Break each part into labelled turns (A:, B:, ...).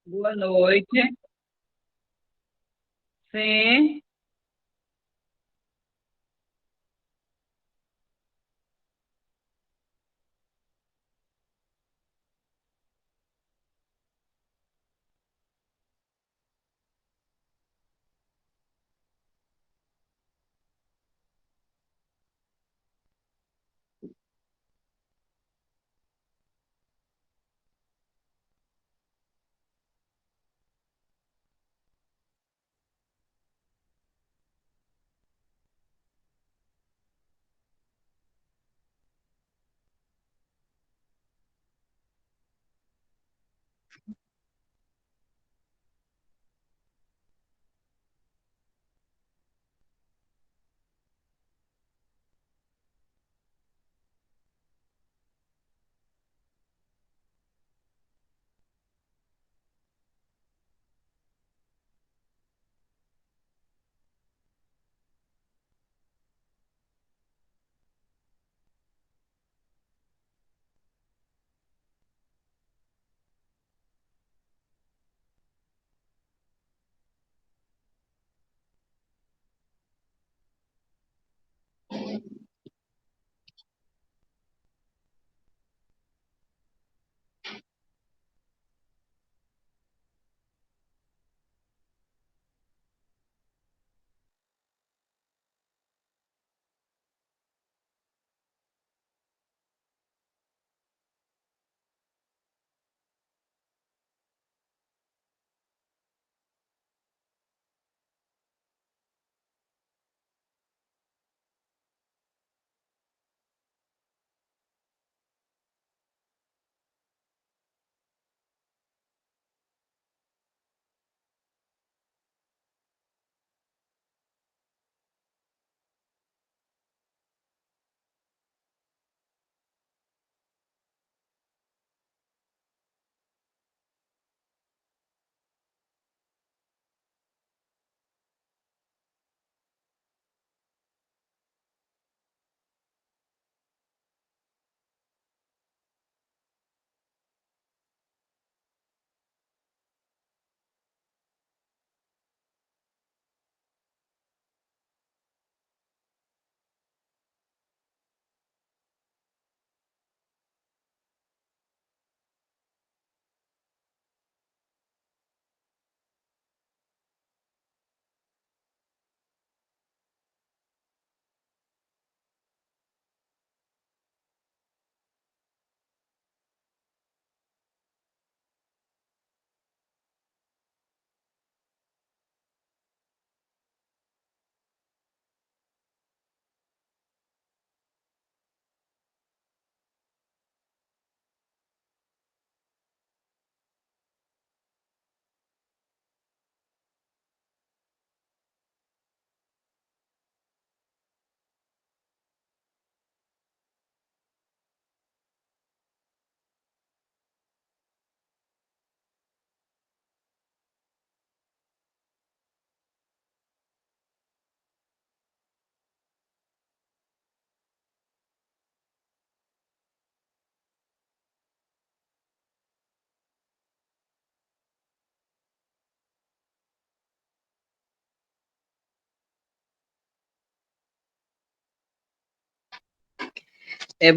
A: Boa noite. Sim.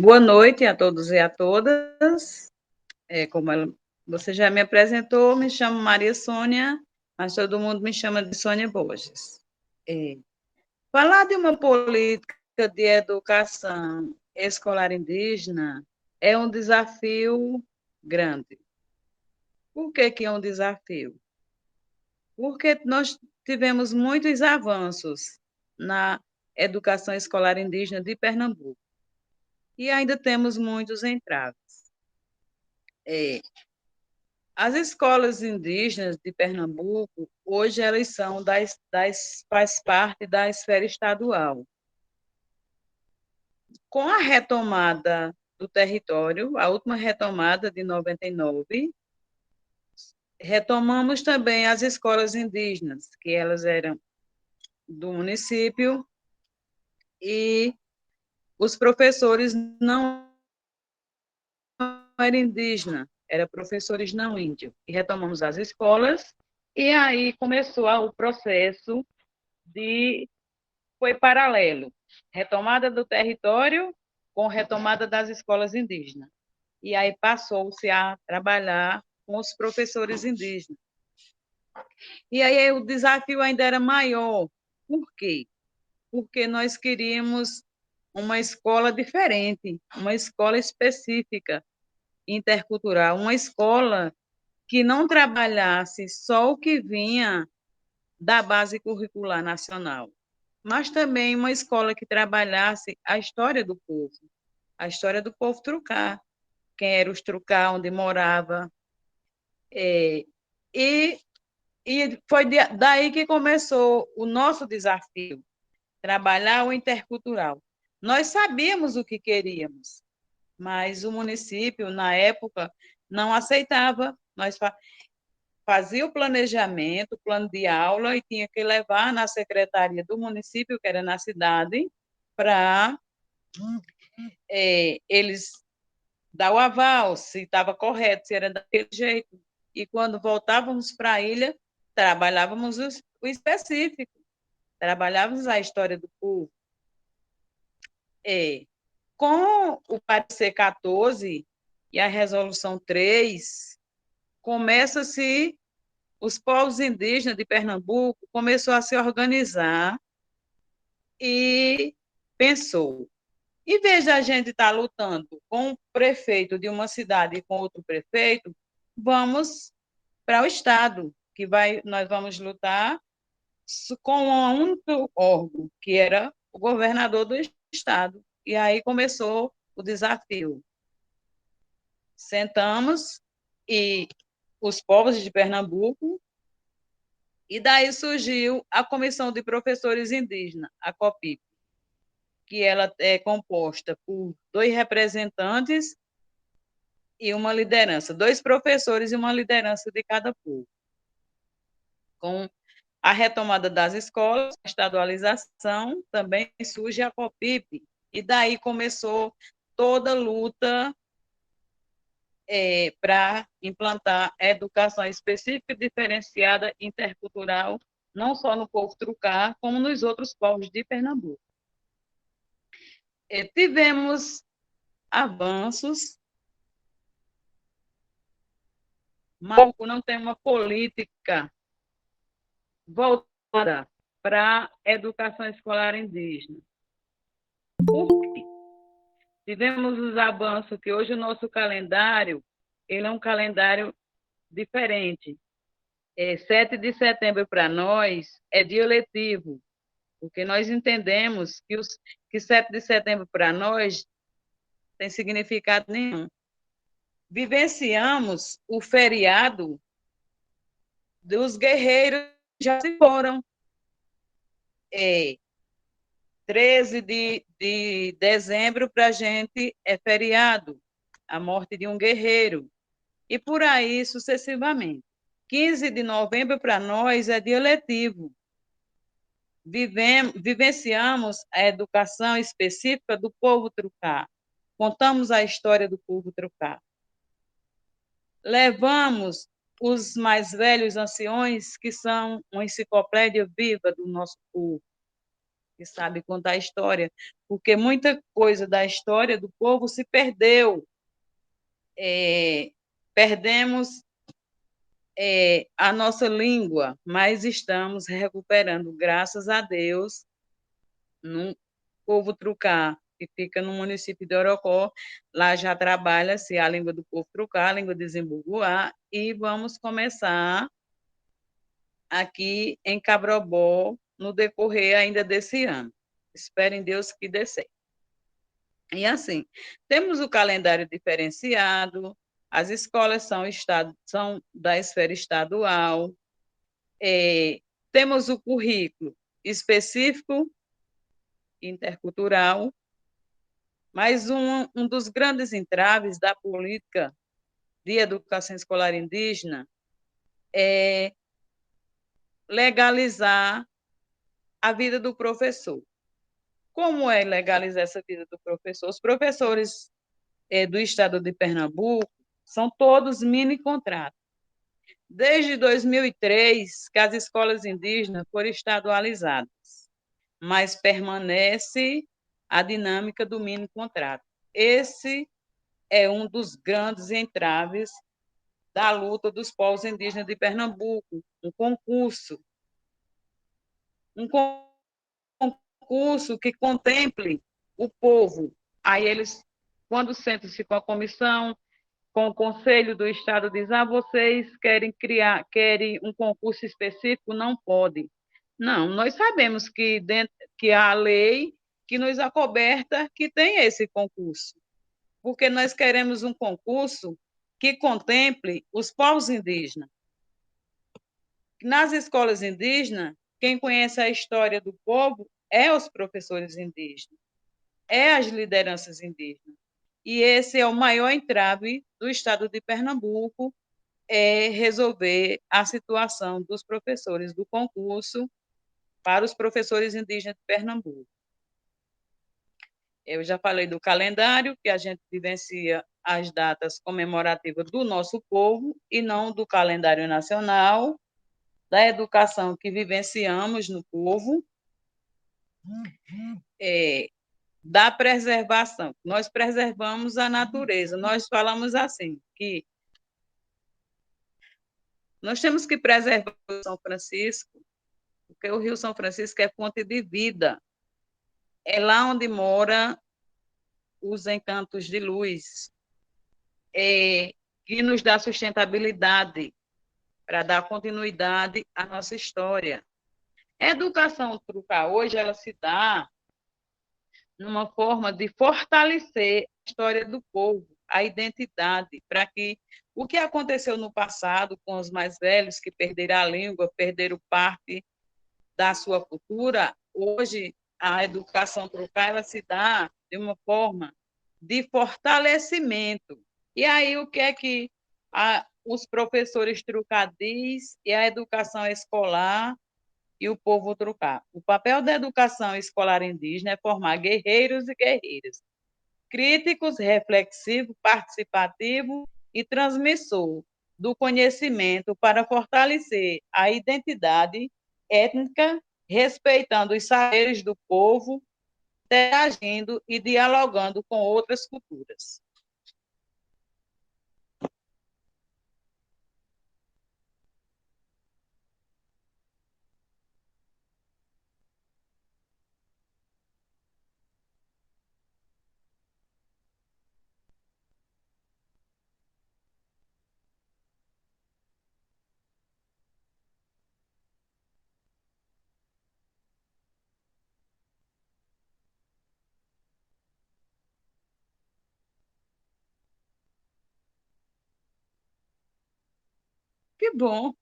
A: Boa noite a todos e a todas. Você já me apresentou, me chamo Maria Sônia, mas todo mundo me chama de Sônia Borges. É, Falar de uma política de educação escolar indígena é um desafio grande. Por que é um desafio? Porque nós tivemos muitos avanços na educação escolar indígena de Pernambuco e ainda temos muitos entraves. É, As escolas indígenas de Pernambuco, hoje elas são faz parte da esfera estadual. Com a retomada do território, a última retomada de 99, Retomamos também as escolas indígenas, que elas eram do município, e os professores não eram indígenas, eram professores não índios. E retomamos as escolas, e aí começou o processo de... Foi paralelo, retomada do território com retomada das escolas indígenas. E aí passou-se a trabalhar com os professores indígenas. E aí o desafio ainda era maior. Por quê? Porque nós queríamos uma escola diferente, uma escola específica, intercultural, uma escola que não trabalhasse só o que vinha da base curricular nacional, mas também uma escola que trabalhasse a história do povo trucar, quem eram os trucar, onde morava. É, e, e foi daí que começou o nosso desafio, trabalhar o intercultural. Nós sabíamos o que queríamos, mas o município, na época, não aceitava. Nós fazia o planejamento, o plano de aula, e tinha que levar na secretaria do município, que era na cidade, para eles dar o aval, se estava correto, se era daquele jeito. E quando voltávamos para a ilha, trabalhávamos o específico, trabalhávamos a história do povo. É, com o parecer 14 e a resolução 3, começa-se, os povos indígenas de Pernambuco começou a se organizar e pensou, em vez de a gente estar lutando com o prefeito de uma cidade e com outro prefeito, vamos para o Estado, que nós vamos lutar com um único órgão, que era o governador do Estado. E aí começou o desafio. Sentamos e os povos de Pernambuco, e daí surgiu a Comissão de Professores Indígenas, a COPIP, que ela é composta por 2 representantes e uma liderança, 2 professores e uma liderança de cada povo. Com a retomada das escolas, a estadualização, também surge a COPIP, e daí começou toda a luta para implantar a educação específica, diferenciada, intercultural, não só no povo trucar, como nos outros povos de Pernambuco. Tivemos avanços, mas não tem uma política voltada para a educação escolar indígena. Por quê? Tivemos os avanços que hoje o nosso calendário, ele é um calendário diferente. 7 de setembro para nós é dia letivo, porque nós entendemos que 7 de setembro para nós tem significado nenhum. Vivenciamos o feriado dos guerreiros que já se foram. 13 de dezembro para a gente é feriado, a morte de um guerreiro, e por aí sucessivamente. 15 de novembro para nós é dia letivo. Vivenciamos a educação específica do povo trucar. Contamos a história do povo trucar. Levamos os mais velhos anciões, que são uma enciclopédia viva do nosso povo, que sabe contar a história, porque muita coisa da história do povo se perdeu. Perdemos a nossa língua, mas estamos recuperando, graças a Deus, no povo trucar, que fica no município de Orocó. Lá já trabalha-se a língua do povo trucar, a língua de Zimbuguá, e vamos começar aqui em Cabrobó no decorrer ainda desse ano. Espero em Deus que dê certo. E assim, temos o calendário diferenciado, as escolas são da esfera estadual, temos o currículo específico, intercultural, mas um dos grandes entraves da política de educação escolar indígena é legalizar a vida do professor. Como é legalizar essa vida do professor? Os professores do estado de Pernambuco são todos mini contratos. Desde 2003, que as escolas indígenas foram estadualizadas, mas permanece a dinâmica do mini contrato. Esse é um dos grandes entraves da luta dos povos indígenas de Pernambuco, um concurso que contemple o povo. Aí eles, quando sentam-se com a comissão, com o Conselho do Estado, diz: vocês querem um concurso específico? Não pode. Não, nós sabemos que a lei que nos acoberta que tem esse concurso, porque nós queremos um concurso que contemple os povos indígenas. Nas escolas indígenas, quem conhece a história do povo é os professores indígenas, é as lideranças indígenas. E esse é o maior entrave do estado de Pernambuco, é resolver a situação dos professores do concurso para os professores indígenas de Pernambuco. Eu já falei do calendário, que a gente vivencia as datas comemorativas do nosso povo e não do calendário nacional, da educação que vivenciamos no povo, é, da preservação. Nós preservamos a natureza. Nós falamos assim, que nós temos que preservar o São Francisco, porque o Rio São Francisco é fonte de vida. É lá onde mora os encantos de luz, que nos dá sustentabilidade para dar continuidade à nossa história. A educação trucar hoje, ela se dá numa forma de fortalecer a história do povo, a identidade, para que o que aconteceu no passado com os mais velhos, que perderam a língua, perderam parte da sua cultura, hoje a educação trucar, ela se dá de uma forma de fortalecimento. E aí, o que é que os professores trucar diz e a educação escolar e o povo trucar? O papel da educação escolar indígena é formar guerreiros e guerreiras, críticos, reflexivos, participativos e transmissor do conhecimento para fortalecer a identidade étnica, respeitando os saberes do povo, interagindo e dialogando com outras culturas. Que bom,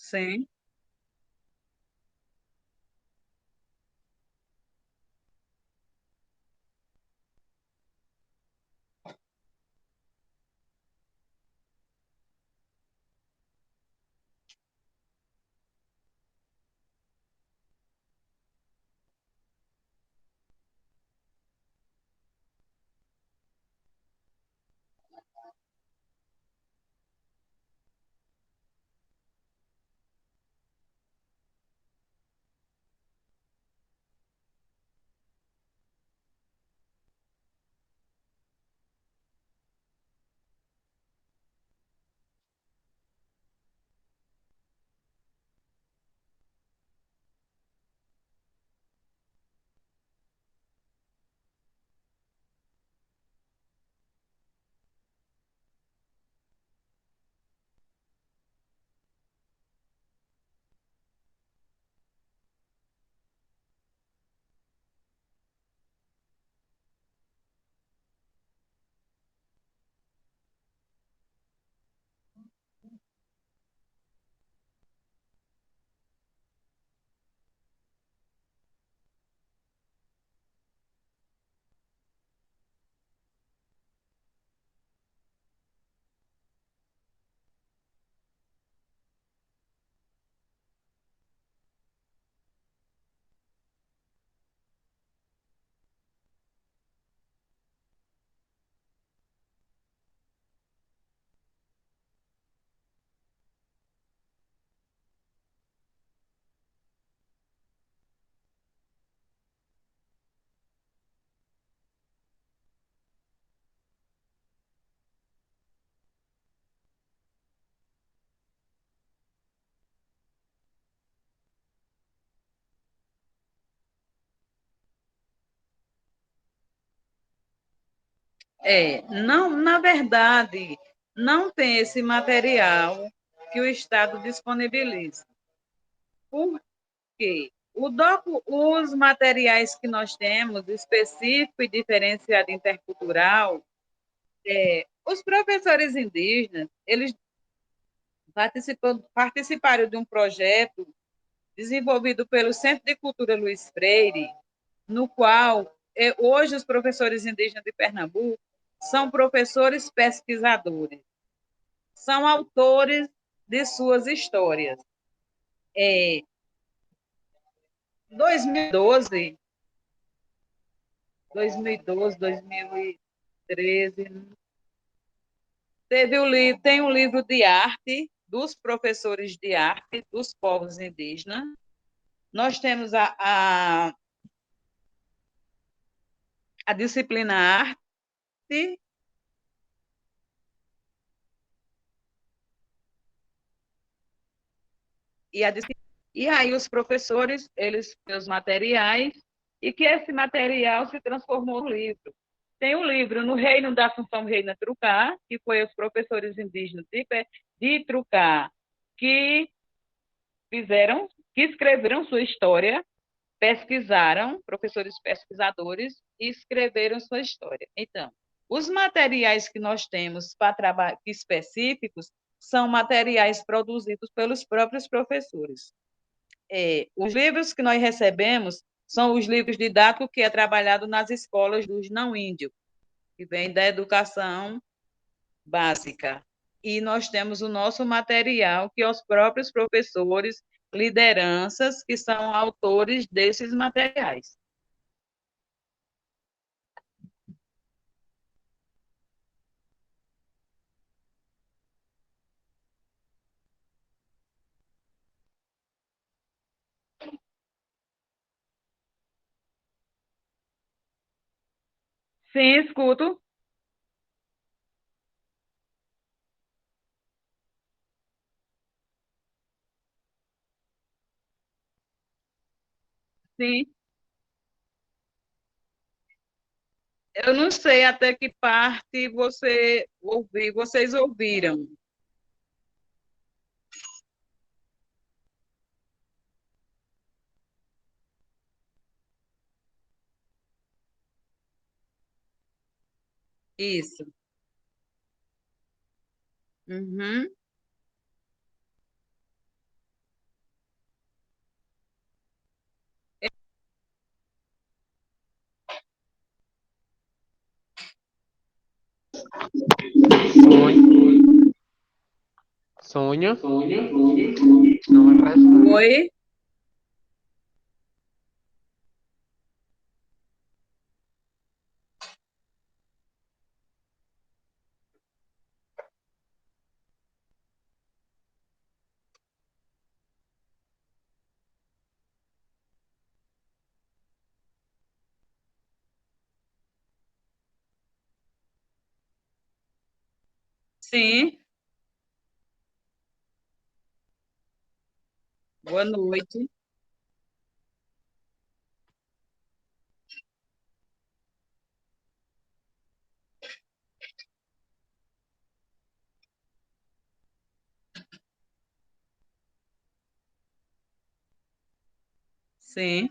A: sim. Não, na verdade, não tem esse material que o Estado disponibiliza. Por quê? Os materiais que nós temos, específico e diferenciado intercultural, os professores indígenas, eles participaram de um projeto desenvolvido pelo Centro de Cultura Luiz Freire, no qual hoje os professores indígenas de Pernambuco são professores pesquisadores, são autores de suas histórias. Em 2012, 2012, 2013, tem um livro de arte dos professores de arte dos povos indígenas. Nós temos a disciplina arte e a e aí os professores, eles têm os materiais e que esse material se transformou no livro. Tem um livro no Reino da Assunção Reina Trucá, que foi os professores indígenas de Trucá que fizeram, que escreveram sua história, pesquisaram, professores pesquisadores, e escreveram sua história. Então, os materiais que nós temos para trabalhar específicos são materiais produzidos pelos próprios professores. Os livros que nós recebemos são os livros didáticos que é trabalhado nas escolas dos não índios, que vem da educação básica. E nós temos o nosso material, que é os próprios professores, lideranças, que são autores desses materiais. Sim, escuto. Sim. Eu não sei até que parte vocês ouviram. Isso. Uhum.
B: Sonho, sonho, não é pressa.
A: Oi? Sim. Boa noite. Sim.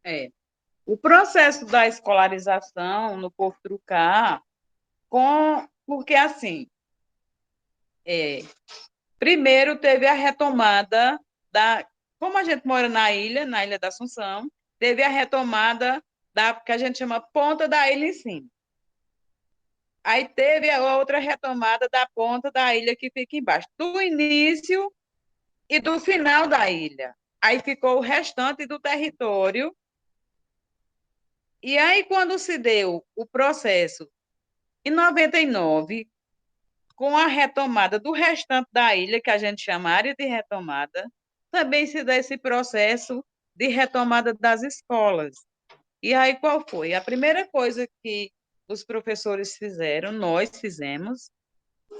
A: É. O processo da escolarização no povo trucar, porque assim, é, primeiro teve a retomada da. Como a gente mora na Ilha da Assunção, teve a retomada da que a gente chama ponta da ilha em cima. Aí teve a outra retomada da ponta da ilha que fica embaixo, do início e do final da ilha. Aí ficou o restante do território. E aí, quando se deu o processo, em 99, com a retomada do restante da ilha, que a gente chama área de retomada, também se dá esse processo de retomada das escolas. E aí, qual foi? A primeira coisa que os professores fizeram, nós fizemos,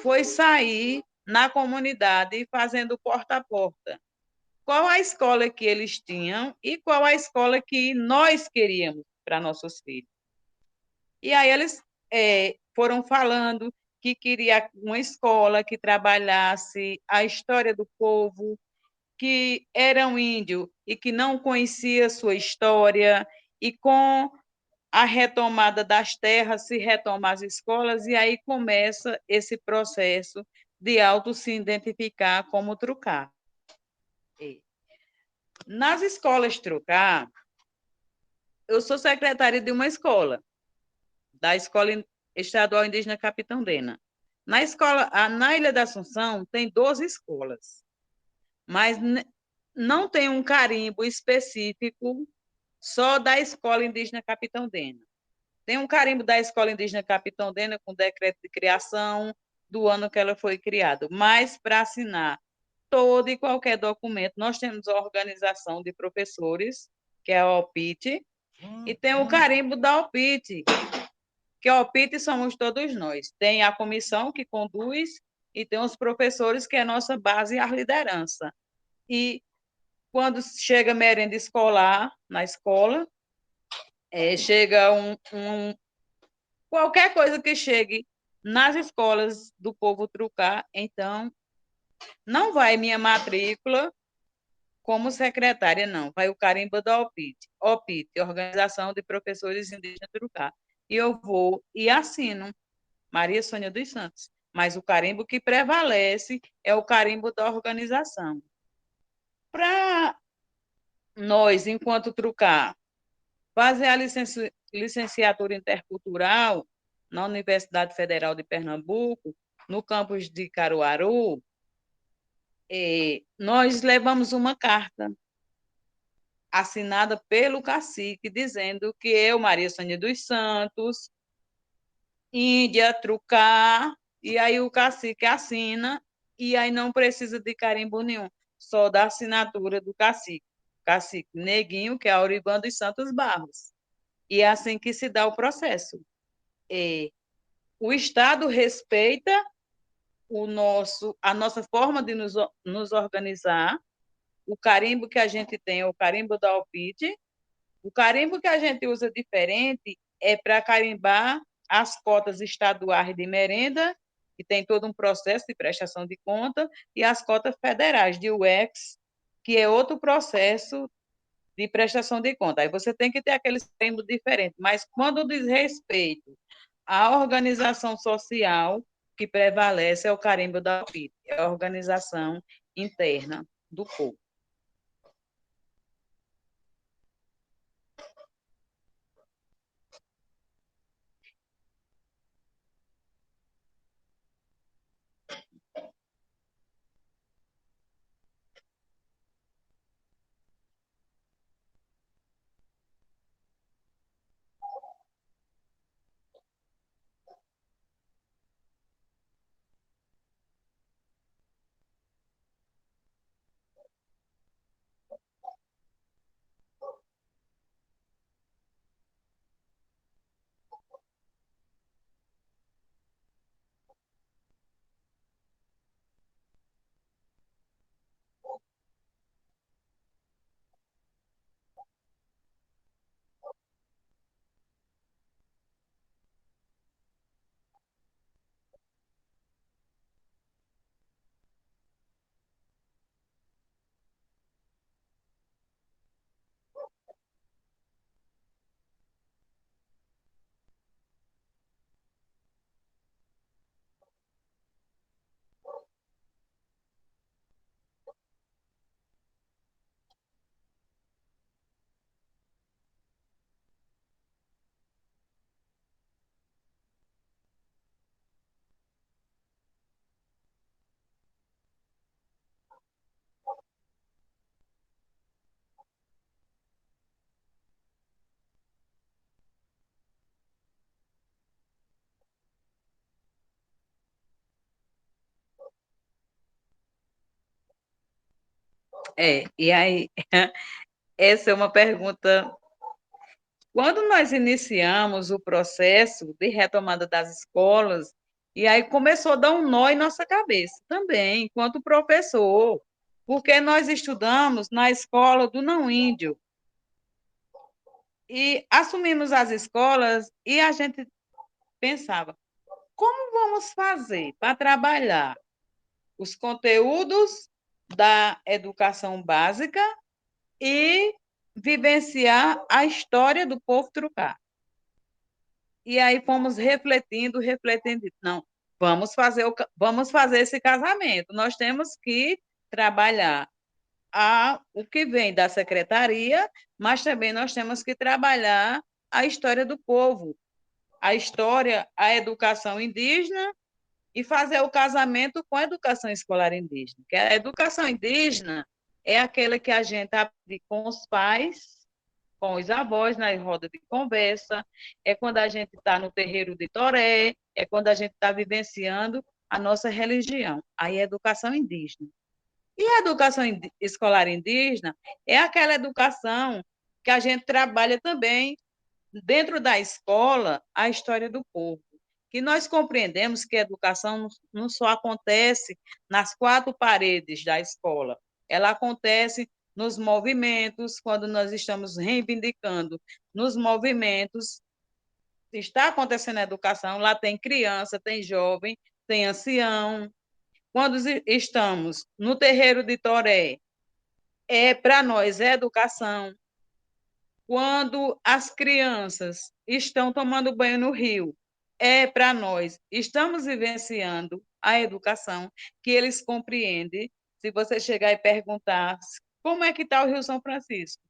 A: foi sair na comunidade fazendo porta a porta. Qual a escola que eles tinham e qual a escola que nós queríamos para nossos filhos. E aí eles foram falando que queria uma escola que trabalhasse a história do povo, que era um índio e que não conhecia sua história, e com a retomada das terras se retomam as escolas, e aí começa esse processo de auto se identificar como trucar. Nas escolas trucar, eu sou secretária de uma escola, da Escola Estadual Indígena Capitão Dena. Na Ilha da Assunção tem 12 escolas, mas não tem um carimbo específico só da Escola Indígena Capitão Dena. Tem um carimbo da Escola Indígena Capitão Dena com decreto de criação do ano que ela foi criada, mas para assinar todo e qualquer documento, nós temos a organização de professores, que é a OPIT, e tem o carimbo da OPIT, que a OPIT somos todos nós. Tem a comissão que conduz e tem os professores, que é a nossa base e a liderança. E quando chega merenda escolar na escola, chega qualquer coisa que chegue nas escolas do povo trucar, então não vai minha matrícula como secretária, não. Vai o carimbo da OPIT. OPIT, Organização de Professores Indígenas Trucar. E eu vou e assino Maria Sônia dos Santos. Mas o carimbo que prevalece é o carimbo da organização. Para nós, enquanto trucar, fazer a licenciatura intercultural na Universidade Federal de Pernambuco, no campus de Caruaru, nós levamos uma carta assinada pelo cacique, dizendo que eu, Maria Sônia dos Santos, Índia, trucar, e aí o cacique assina, e aí não precisa de carimbo nenhum, só da assinatura do cacique. Cacique Neguinho, que é Auriban dos Santos Barros. E é assim que se dá o processo. O Estado respeita a nossa forma de nos organizar, o carimbo que a gente tem é o carimbo da OPID. O carimbo que a gente usa diferente é para carimbar as cotas estaduais de merenda, que tem todo um processo de prestação de conta, e as cotas federais de UEX, que é outro processo de prestação de conta. Aí você tem que ter aquele carimbo diferente, mas quando diz respeito à organização social, que prevalece é o carimbo da OPIT, é a organização interna do povo. E aí, essa é uma pergunta. Quando nós iniciamos o processo de retomada das escolas, e aí começou a dar um nó em nossa cabeça também, enquanto professor, porque nós estudamos na escola do não índio e assumimos as escolas e a gente pensava, como vamos fazer para trabalhar os conteúdos da educação básica e vivenciar a história do povo trucar? E aí fomos refletindo, refletindo, não, vamos fazer esse casamento. Nós temos que trabalhar o que vem da secretaria, mas também nós temos que trabalhar a história do povo, a história, a educação indígena e fazer o casamento com a educação escolar indígena. Que a educação indígena é aquela que a gente aprende com os pais, com os avós na roda de conversa, é quando a gente está no terreiro de Toré, é quando a gente está vivenciando a nossa religião. Aí é educação indígena. E a educação escolar indígena é aquela educação que a gente trabalha também dentro da escola a história do povo. Que nós compreendemos que a educação não só acontece nas quatro paredes da escola, ela acontece nos movimentos, quando nós estamos reivindicando nos movimentos, está acontecendo a educação, lá tem criança, tem jovem, tem ancião. Quando estamos no terreiro de Toré, para nós é educação. Quando as crianças estão tomando banho no rio, para nós, estamos vivenciando a educação que eles compreendem. Se você chegar e perguntar como é que está o Rio São Francisco,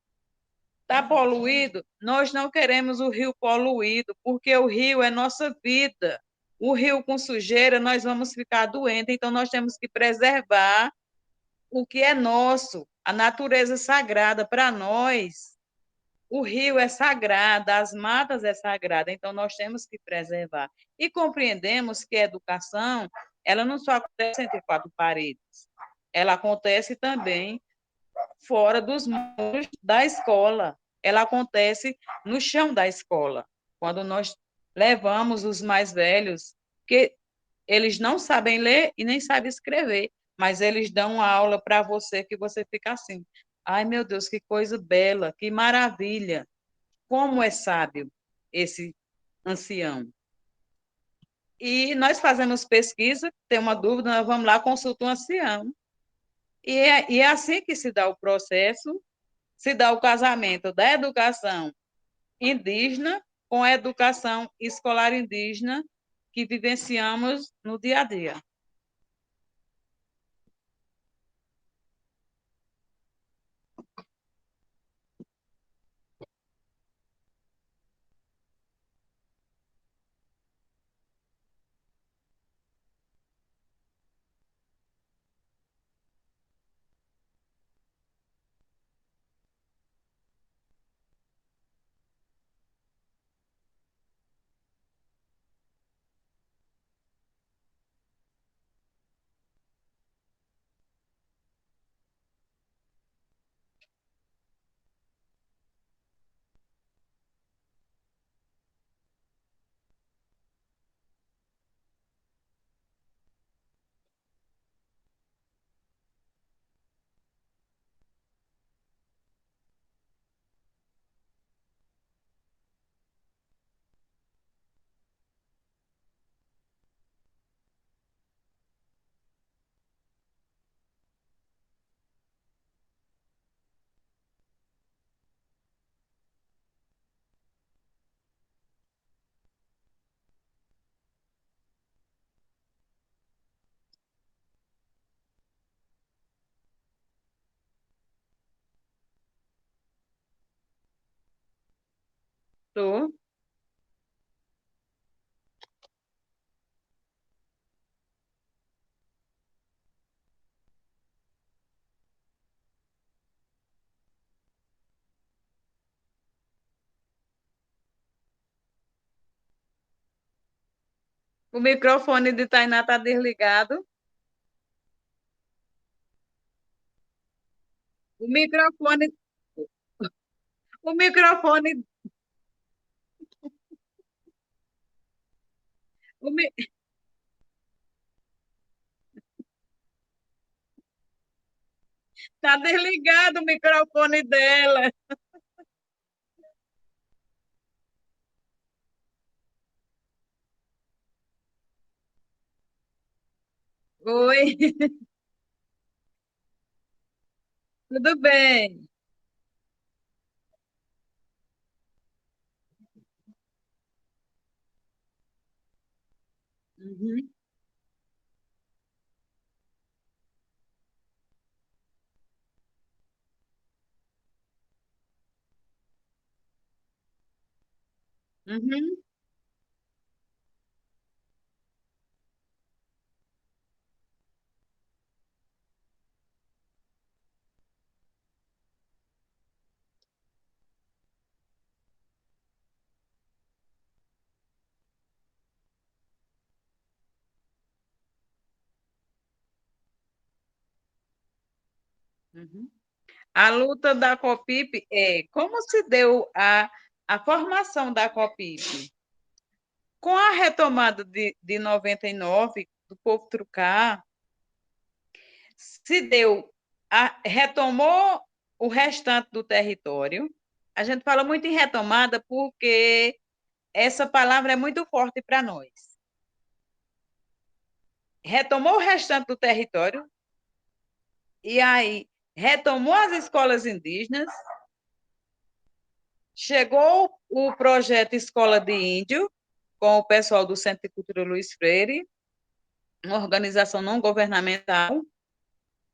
A: está poluído? Nós não queremos o rio poluído, porque o rio é nossa vida. O rio com sujeira, nós vamos ficar doentes, então nós temos que preservar o que é nosso, a natureza sagrada para nós. O rio é sagrado, as matas é sagrada, então nós temos que preservar. E compreendemos que a educação, ela não só acontece entre quatro paredes, ela acontece também fora dos muros da escola, ela acontece no chão da escola, quando nós levamos os mais velhos, que eles não sabem ler e nem sabem escrever, mas eles dão uma aula para você que você fica assim, ai meu Deus, que coisa bela, que maravilha, como é sábio esse ancião. E nós fazemos pesquisa, tem uma dúvida, nós vamos lá, consulta um ancião. E é assim que se dá o processo, se dá o casamento da educação indígena com a educação escolar indígena que vivenciamos no dia a dia. Tô. O microfone de Tainá está desligado. O microfone, o microfone, o mi- tá desligado o microfone dela. Oi, tudo bem? Uhum, uhum, uhum. A luta da Copip como se deu a formação da Copip? Com a retomada de 99 do povo trucar, se deu, retomou o restante do território. A gente fala muito em retomada porque essa palavra é muito forte para nós. Retomou o restante do território e aí retomou as escolas indígenas, chegou o projeto Escola de Índio, com o pessoal do Centro de Cultura Luiz Freire, uma organização não governamental,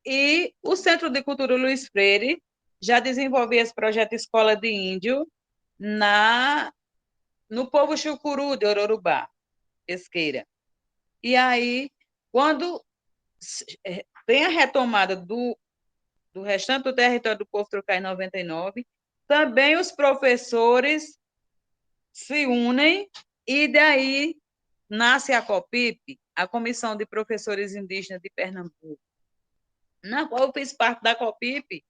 A: e o Centro de Cultura Luiz Freire já desenvolvia esse projeto Escola de Índio na no povo chucuru de Ororubá, pesqueira. E aí, quando tem a retomada do restante do território do povo trocar em 99, também os professores se unem e daí nasce a COPIP, a Comissão de Professores Indígenas de Pernambuco, na qual eu fiz parte da COPIP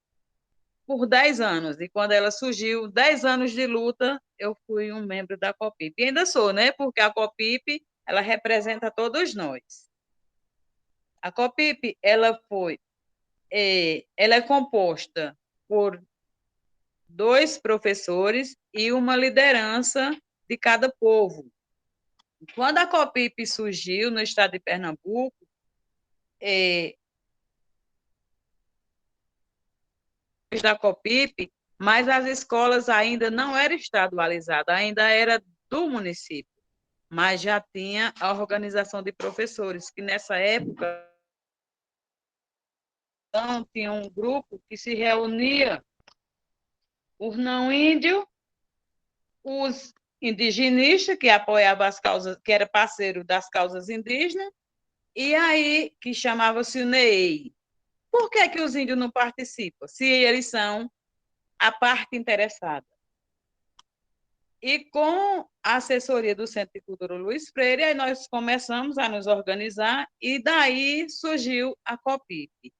A: por 10 anos. E quando ela surgiu, 10 anos de luta, eu fui um membro da COPIP. E ainda sou, né? Porque a COPIP, ela representa todos nós. A COPIP, ela é composta por dois professores e uma liderança de cada povo. Quando a COPIP surgiu no estado de Pernambuco, é, da COPIP, mas as escolas ainda não eram estadualizadas, ainda era do município, mas já tinha a organização de professores, que nessa época tinha um grupo que se reunia os não índios, os indigenistas, que apoiavam as causas, que era parceiro das causas indígenas, e aí que chamava-se o NEI. Por que, que os índios não participam? Se eles são a parte interessada. E com a assessoria do Centro de Cultura Luiz Freire, aí nós começamos a nos organizar e daí surgiu a COPIP.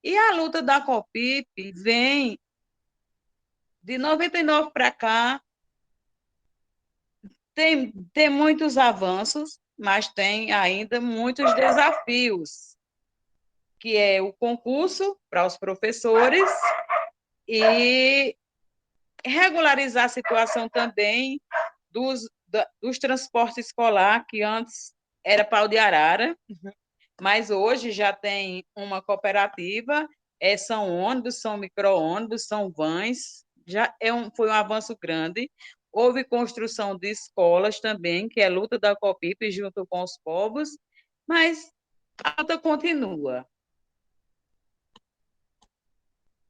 A: E a luta da COPIP vem de 99 para cá, tem muitos avanços, mas tem ainda muitos desafios, que é o concurso para os professores e regularizar a situação também dos transportes escolar, que antes era pau de arara, mas hoje já tem uma cooperativa, são ônibus, são micro-ônibus, são vans, já foi um avanço grande. Houve construção de escolas também, que é luta da COPIP junto com os povos, mas a luta continua.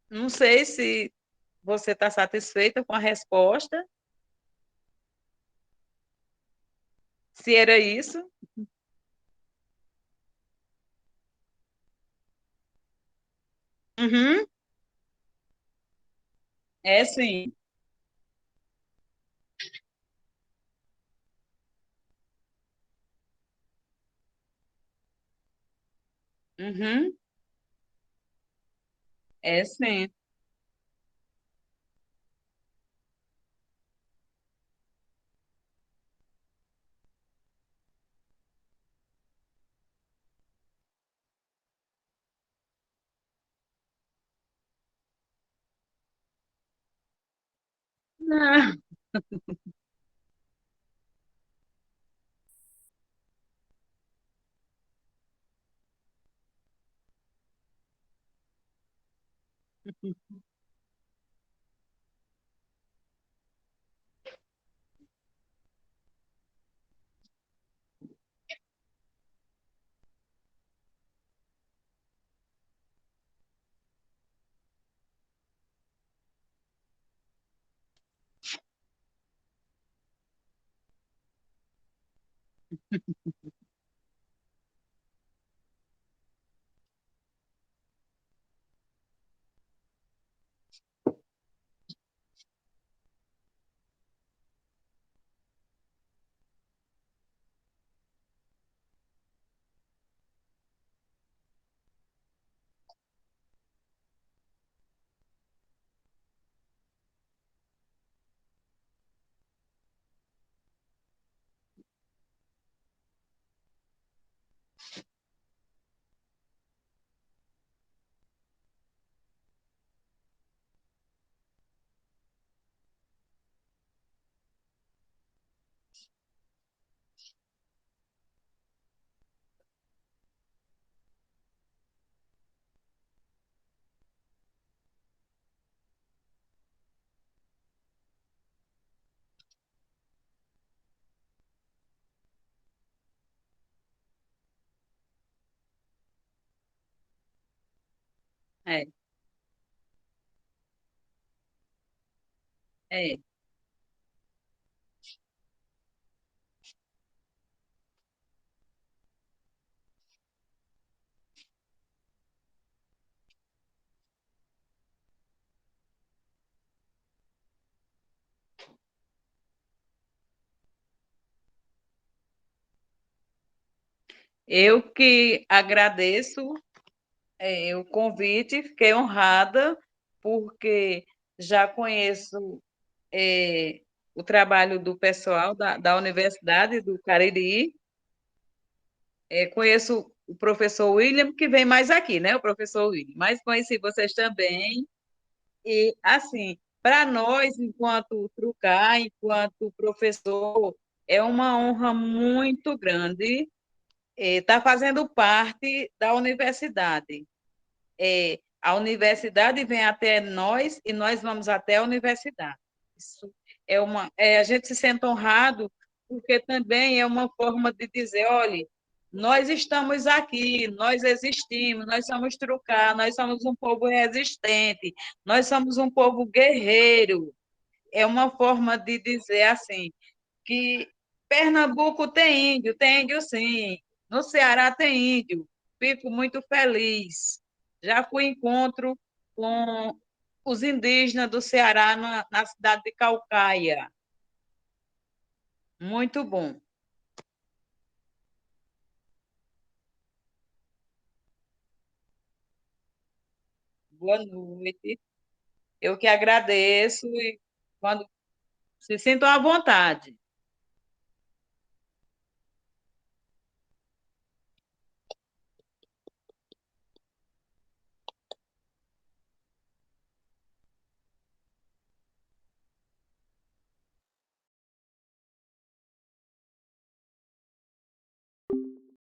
A: Não sei se você está satisfeita com a resposta, se era isso. Uhum, é sim. Uhum, é sim. Ah, é, é. Eu que agradeço o convite, fiquei honrada, porque já conheço o trabalho do pessoal da Universidade do Cariri, conheço o professor William, que vem mais aqui, né? O professor William, mas conheci vocês também. E, assim, para nós, enquanto Trucar, enquanto professor, é uma honra muito grande estar fazendo parte da universidade. A universidade vem até nós e nós vamos até a universidade. Isso a gente se sente honrado, porque também é uma forma de dizer, olha, nós estamos aqui, nós existimos, nós somos Trucar, nós somos um povo resistente, nós somos um povo guerreiro. É uma forma de dizer assim, que Pernambuco tem índio sim, no Ceará tem índio, fico muito feliz. Já fui em encontro com os indígenas do Ceará na cidade de Calcaia, muito bom. Boa noite. Eu que agradeço e quando se sintam à vontade.